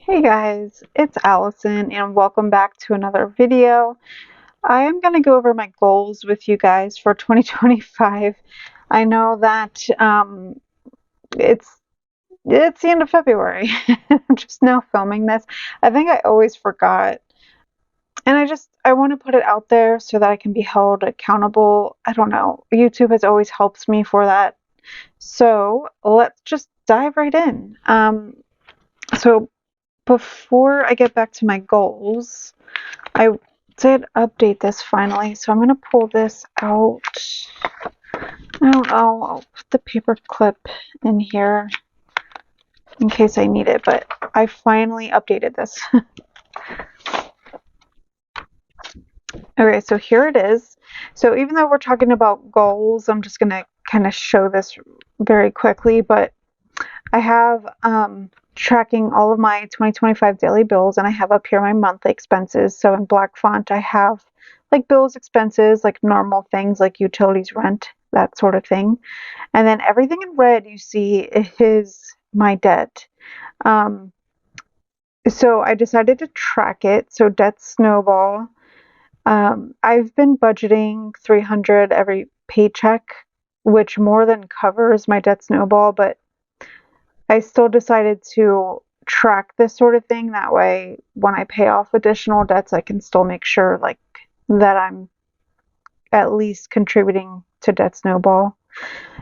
Hey guys, it's Allison and welcome back to another video. I am going to go over my goals with you guys for 2025. I know that it's the end of February. I'm just now filming this. I think I always forgot. And I want to put it out there so that I can be held accountable. I don't know. YouTube has always helped me for that. So let's just dive right in. So before I get back to my goals, I did update this finally, so I'm going to pull this out. I don't know, I'll put the paper clip in here in case I need it, but I finally updated this. Okay, so here it is. So even though we're talking about goals, I'm just going to kind of show this very quickly, but I have tracking all of my 2025 daily bills, and I have up here my monthly expenses. So in black font, I have like bills, expenses, like normal things like utilities, rent, that sort of thing. And then everything in red you see is my debt. Um, so I decided to track it. So debt snowball. I've been budgeting 300 every paycheck, which more than covers my debt snowball, but I still decided to track this sort of thing. That way, when I pay off additional debts, I can still make sure like that I'm at least contributing to debt snowball.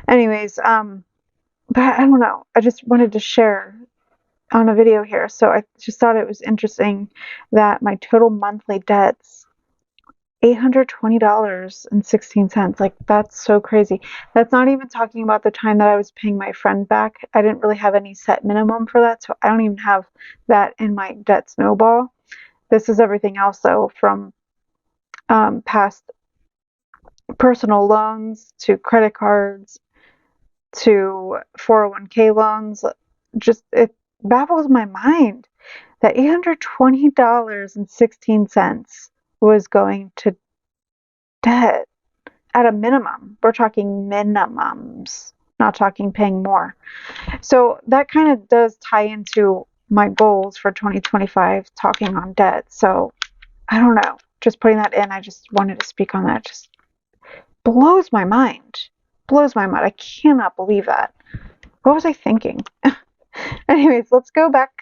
Anyways, but I don't know. I just wanted to share on a video here. So I just thought it was interesting that my total monthly debts $820.16. Like, that's so crazy. That's not even talking about the time that I was paying my friend back. I didn't really have any set minimum for that, so I don't even have that in my debt snowball. This is everything else, though, from past personal loans to credit cards to 401k loans. Just, it baffles my mind that $820.16 was going to debt. At a minimum. We're talking minimums, not talking paying more. So that kind of does tie into my goals for 2025, talking on debt. So I don't know. Just putting that in, I just wanted to speak on that. It just blows my mind. Blows my mind. I cannot believe that. What was I thinking? Anyways, let's go back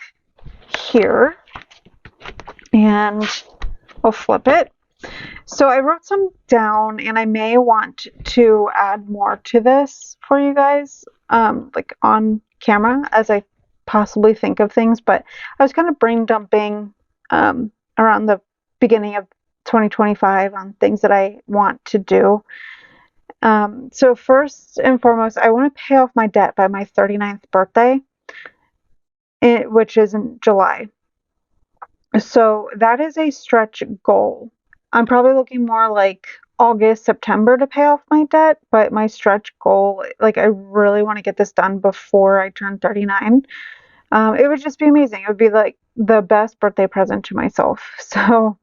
here and I'll flip it. So I wrote some down and I may want to add more to this for you guys, like on camera as I possibly think of things, but I was kind of brain dumping around the beginning of 2025 on things that I want to do. So first and foremost, I want to pay off my debt by my 39th birthday, which is in July. So that is a stretch goal. I'm probably looking more like August, September to pay off my debt, but my stretch goal, like I really want to get this done before I turn 39. It would just be amazing. It would be like the best birthday present to myself. So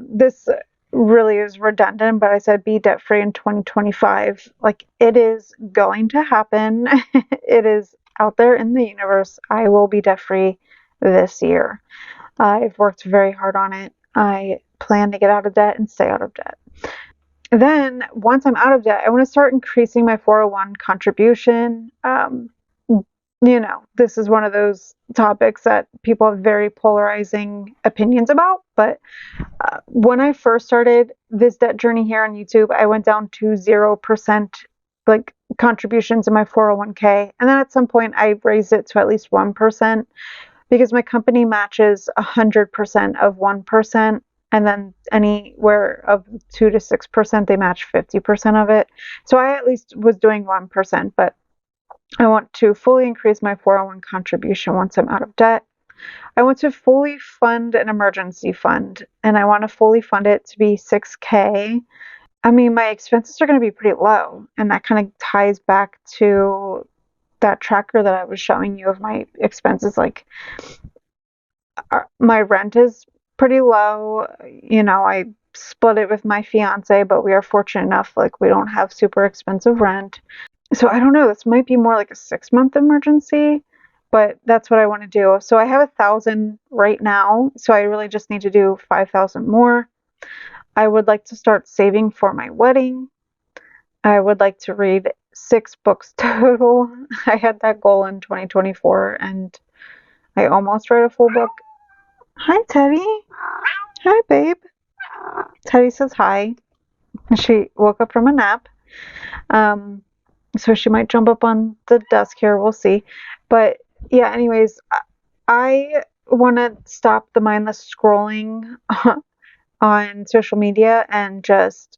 this really is redundant, but I said be debt free in 2025. Like it is going to happen. It is out there in the universe. I will be debt free this year. I've worked very hard on it. I plan to get out of debt and stay out of debt. Then, once I'm out of debt, I want to start increasing my 401 contribution. This is one of those topics that people have very polarizing opinions about. But when I first started this debt journey here on YouTube, I went down to 0% like contributions in my 401k. And then at some point, I raised it to at least 1%. Because my company matches 100% of 1%, and then anywhere of 2 to 6%, they match 50% of it. So I at least was doing 1%, but I want to fully increase my 401 contribution once I'm out of debt. I want to fully fund an emergency fund, and I want to fully fund it to be $6K. I mean, my expenses are going to be pretty low, and that kind of ties back to that tracker that I was showing you of my expenses. Like my rent is pretty low. I split it with my fiance, but we are fortunate enough, like we don't have super expensive rent. So I don't know, this might be more like a 6-month emergency, but that's what I want to do. So I have 1,000 right now, so I really just need to do 5,000 more. I would like to start saving for my wedding. I would like to read 6 books total. I had that goal in 2024 and I almost read a full book. Hi, Teddy. Hi, babe. Teddy says hi. She woke up from a nap. Um, so she might jump up on the desk here. We'll see. But yeah, anyways, I want to stop the mindless scrolling on social media and just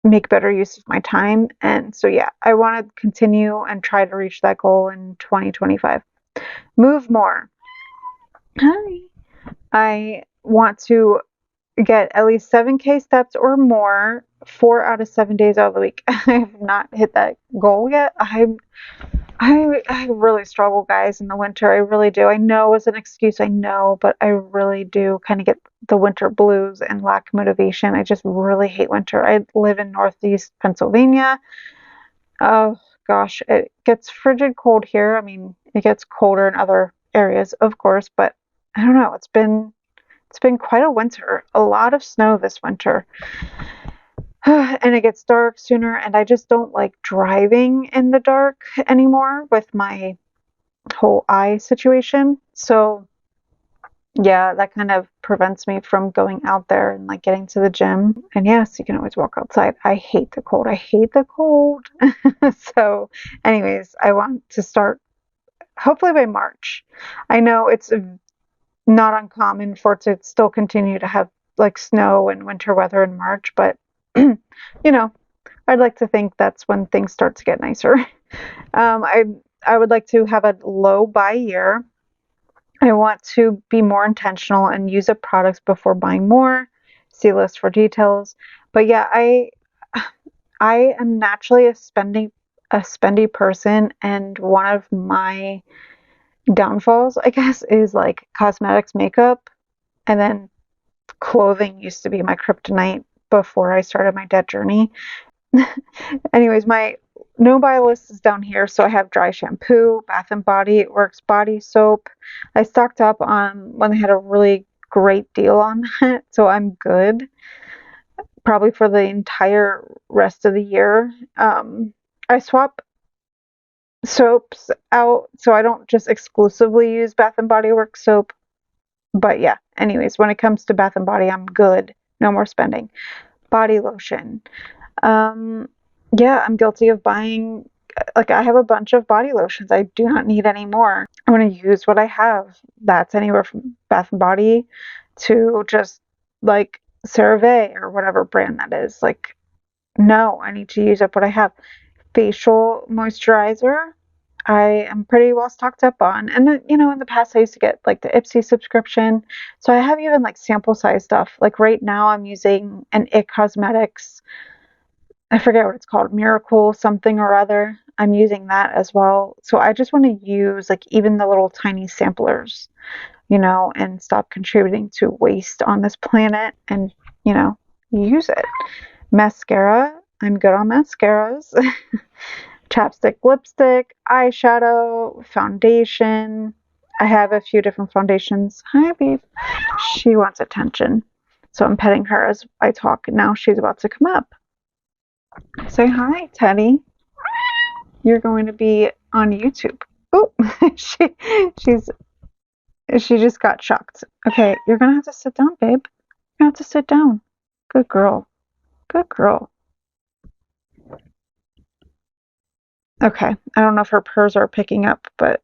make better use of my time. And so, yeah, I want to continue and try to reach that goal in 2025. Move more. Hi. I want to get at least 7K steps or more 4 out of 7 days out of the week. I have not hit that goal yet. I really struggle, guys, in the winter. I really do. I know it's an excuse, I know, but I really do kind of get the winter blues and lack motivation. I just really hate winter. I live in Northeast Pennsylvania. Oh gosh, it gets frigid cold here. I mean, it gets colder in other areas, of course, but I don't know. It's been quite a winter. A lot of snow this winter. And it gets dark sooner, and I just don't like driving in the dark anymore with my whole eye situation. So, yeah, that kind of prevents me from going out there and like getting to the gym. And yes, you can always walk outside. I hate the cold. I hate the cold. So, anyways, I want to start hopefully by March. I know it's not uncommon for it to still continue to have like snow and winter weather in March, but you know, I'd like to think that's when things start to get nicer. I would like to have a low buy year. I want to be more intentional and use up products before buying more. See list for details. But yeah, I am naturally a spendy person, and one of my downfalls, I guess, is like cosmetics, makeup, and then clothing used to be my kryptonite before I started my debt journey. Anyways, my no buy list is down here. So I have dry shampoo, Bath and Body Works body soap. I stocked up on when they had a really great deal on that, so I'm good. Probably for the entire rest of the year. I swap soaps out, so I don't just exclusively use Bath and Body Works soap. But yeah, anyways, when it comes to Bath and Body, I'm good. No more spending. Body lotion. Um, yeah, I'm guilty of buying, like, I have a bunch of body lotions. I do not need any more. I want to use what I have. That's anywhere from Bath and Body to just like CeraVe or whatever brand that is. Like, no, I need to use up what I have. Facial moisturizer. I am pretty well stocked up on. And then, in the past I used to get like the Ipsy subscription. So I have even like sample size stuff. Like right now I'm using an IT Cosmetics, I forget what it's called, Miracle something or other. I'm using that as well. So I just want to use like even the little tiny samplers, and stop contributing to waste on this planet and, use it. Mascara. I'm good on mascaras. Chapstick, lipstick, eyeshadow, foundation. I have a few different foundations. Hi, babe. She wants attention. So I'm petting her as I talk. Now she's about to come up. Say hi, Teddy. You're going to be on YouTube. Oh, she just got shocked. Okay, you're gonna have to sit down, babe. You're gonna have to sit down. Good girl. Good girl. Okay, I don't know if her purrs are picking up, but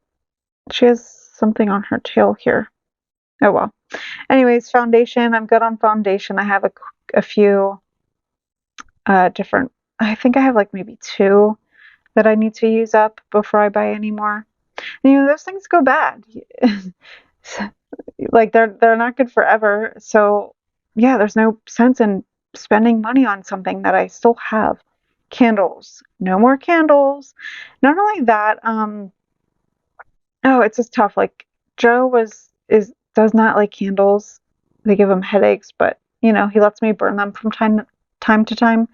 she has something on her tail here. Oh well. Anyways, foundation. I'm good on foundation. I have a few different. I think I have like maybe 2 that I need to use up before I buy any more. And, those things go bad. Like they're not good forever. So yeah, there's no sense in spending money on something that I still have. Candles. No more candles. Not only that, oh, it's just tough. Like Joe does not like candles. They give him headaches, but he lets me burn them from time time to time.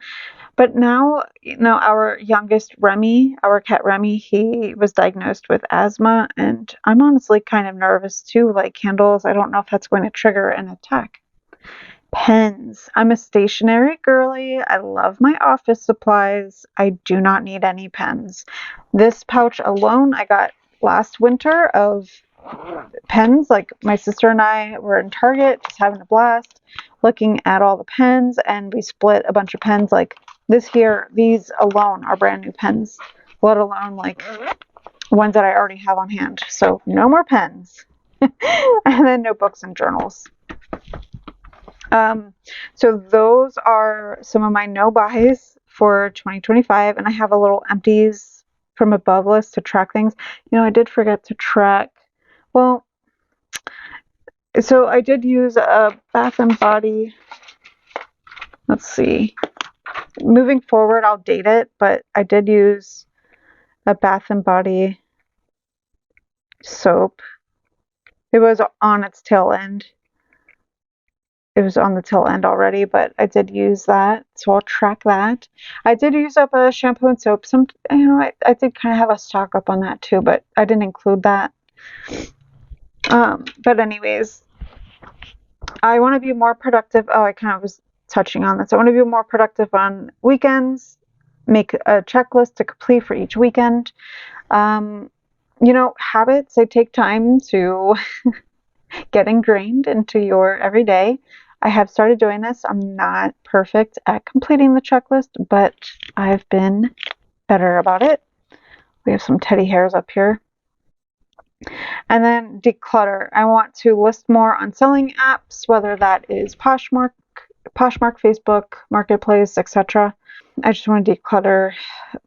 But now, our youngest Remy, our cat Remy, he was diagnosed with asthma, and I'm honestly kind of nervous too. Like candles, I don't know if that's going to trigger an attack. Pens. I'm a stationary girly. I love my office supplies. I do not need any pens. This pouch alone I got last winter of pens. Like my sister and I were in Target just having a blast looking at all the pens, and we split a bunch of pens. Like these alone are brand new pens, let alone like ones that I already have on hand. So no more pens. And then notebooks and journals. So those are some of my no buys for 2025, and I have a little empties from above list to track things. I did forget to track. Well, so I did use a Bath and Body. Let's see. Moving forward, I'll date it, but I did use a Bath and Body soap. It was on its tail end. It was on the tail end already, but I did use that, so I'll track that. I did use up a shampoo and soap. I did kind of have a stock up on that too, but I didn't include that. But anyways, I want to be more productive. Oh, I kind of was touching on this. I want to be more productive on weekends, make a checklist to complete for each weekend. Habits, they take time to get ingrained into your everyday. I have started doing this. I'm not perfect at completing the checklist, but I've been better about it. We have some teddy hairs up here. And then declutter. I want to list more on selling apps, whether that is Poshmark, Facebook, Marketplace, etc. I just want to declutter.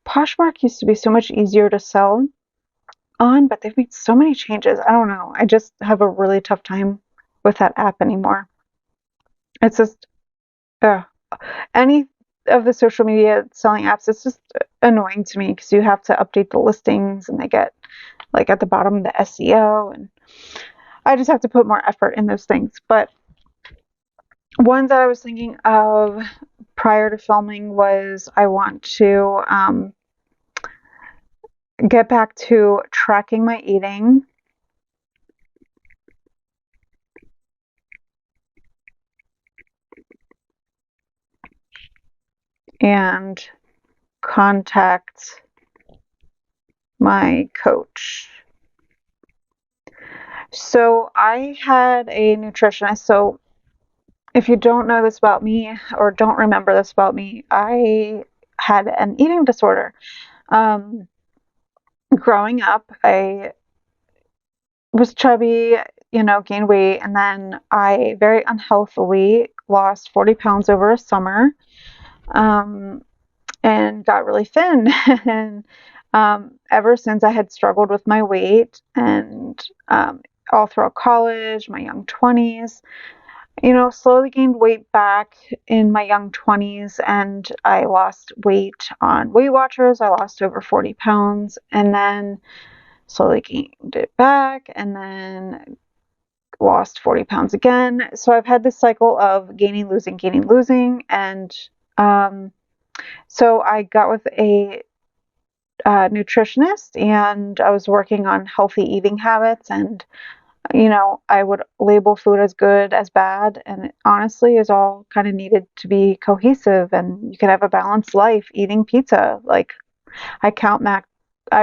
Poshmark used to be so much easier to sell on, but they've made so many changes. I don't know. I just have a really tough time with that app anymore. It's just any of the social media selling apps, it's just annoying to me because you have to update the listings and they get like at the bottom the SEO, and I just have to put more effort in those things. But ones that I was thinking of prior to filming was I want to get back to tracking my eating. And contact my coach. So I had a nutritionist. So if you don't know this about me or don't remember this about me, I had an eating disorder. Growing up, I was chubby, gained weight, and then I very unhealthily lost 40 pounds over a summer. And got really thin. And ever since, I had struggled with my weight, and all throughout college, my young 20s, slowly gained weight back in my young 20s, and I lost weight on Weight Watchers. I lost over 40 pounds, and then slowly gained it back, and then lost 40 pounds again. So I've had this cycle of gaining, losing, and so I got with a nutritionist, and I was working on healthy eating habits, and I would label food as good, as bad, and it honestly is all kind of needed to be cohesive, and you can have a balanced life eating pizza. Like I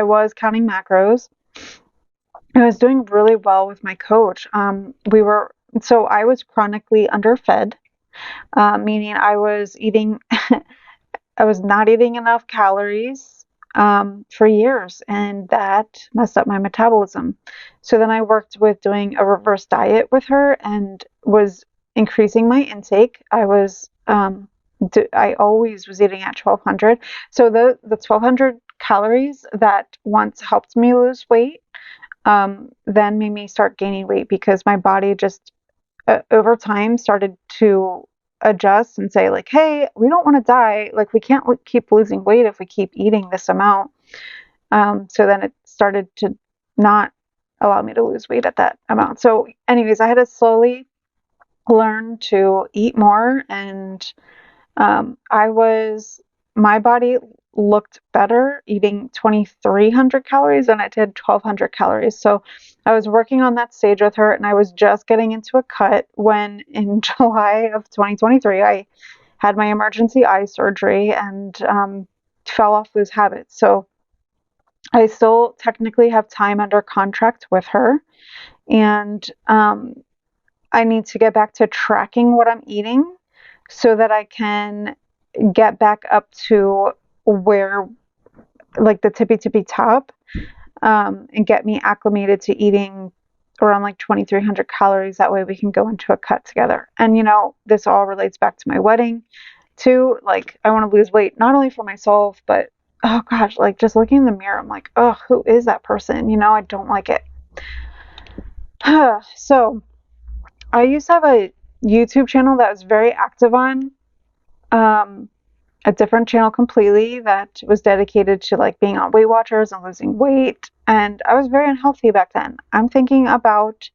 was counting macros. I was doing really well with my coach. I was chronically underfed, meaning I was eating I was not eating enough calories for years, and that messed up my metabolism. So then I worked with doing a reverse diet with her and was increasing my intake. I always was eating at 1,200. So the 1,200 calories that once helped me lose weight, then made me start gaining weight because my body just over time started to adjust and say like, hey, we don't want to die. Like we can't keep losing weight if we keep eating this amount. So then it started to not allow me to lose weight at that amount. So anyways, I had to slowly learn to eat more and My body looked better eating 2,300 calories than it did 1,200 calories. So I was working on that stage with her, and I was just getting into a cut when in July of 2023, I had my emergency eye surgery and fell off those habits. So I still technically have time under contract with her, and I need to get back to tracking what I'm eating so that I can get back up to where, like, the tippy top, and get me acclimated to eating around like 2,300 calories. That way we can go into a cut together. And, this all relates back to my wedding too. Like, I want to lose weight, not only for myself, but oh gosh, like just looking in the mirror, I'm like, oh, who is that person? I don't like it. So I used to have a YouTube channel that I was very active on. A different channel completely that was dedicated to like being on Weight Watchers and losing weight. And I was very unhealthy back then. I'm thinking about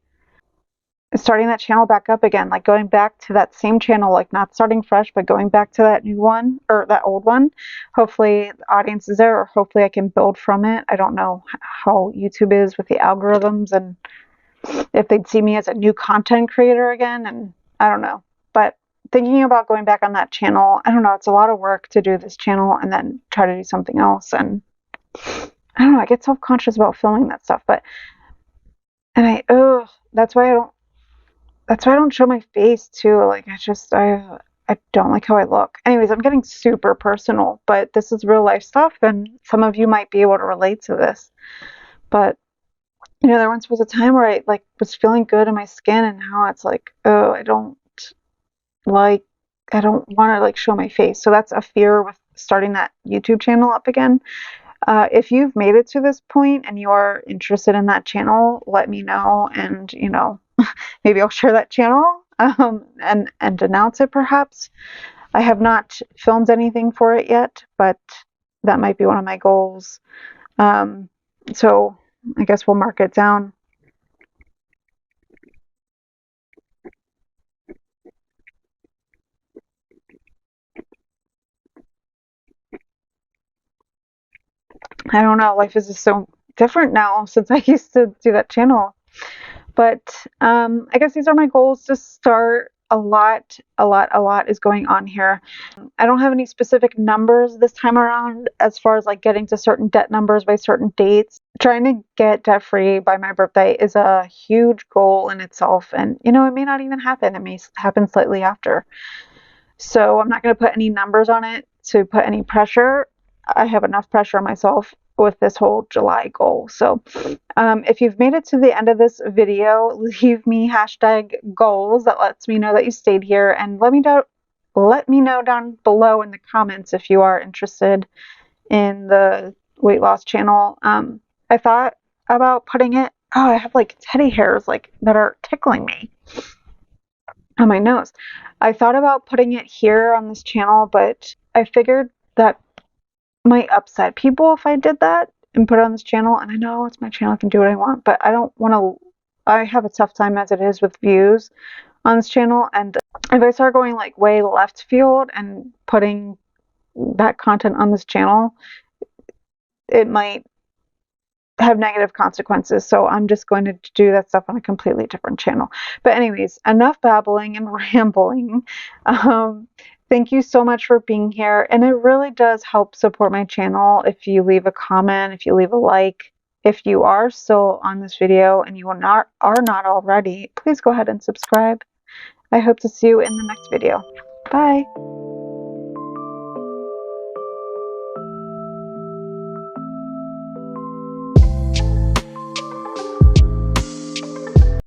starting that channel back up again, like going back to that same channel, like not starting fresh, but going back to that new one or that old one. Hopefully the audience is there, or hopefully I can build from it. I don't know how YouTube is with the algorithms and if they'd see me as a new content creator again, and I don't know. But thinking about going back on that channel, I don't know, it's a lot of work to do this channel and then try to do something else. And I don't know, I get self-conscious about filming that stuff, that's why I don't show my face too. Like I don't like how I look. Anyways, I'm getting super personal, but this is real life stuff and some of you might be able to relate to this. But there once was a time where I like was feeling good in my skin, and now it's like, oh, I don't want to like show my face. So that's a fear with starting that YouTube channel up again. If you've made it to this point and you are interested in that channel, let me know, and maybe I'll share that channel and announce it perhaps. I have not filmed anything for it yet, but that might be one of my goals. So I guess we'll mark it down. I don't know. Life is just so different now since I used to do that channel. But I guess these are my goals to start. A lot is going on here. I don't have any specific numbers this time around as far as like getting to certain debt numbers by certain dates. Trying to get debt free by my birthday is a huge goal in itself. And, it may not even happen. It may happen slightly after. So I'm not going to put any numbers on it to put any pressure. I have enough pressure on myself with this whole July goal. So if you've made it to the end of this video, leave me #goals. That lets me know that you stayed here, and let me know down below in the comments if you are interested in the weight loss channel. I thought about putting it. Oh, I have like teddy hairs like that are tickling me on my nose. I thought about putting it here on this channel, but I figured that might upset people if I did that and put it on this channel. And I know it's my channel, I can do what I want, but I don't want to. I have a tough time as it is with views on this channel, and if I start going like way left field and putting that content on this channel, it might have negative consequences. So I'm just going to do that stuff on a completely different channel. But anyways, enough babbling and rambling. Thank you so much for being here. And it really does help support my channel if you leave a comment, if you leave a like. If you are still on this video and you are not already, please go ahead and subscribe. I hope to see you in the next video. Bye.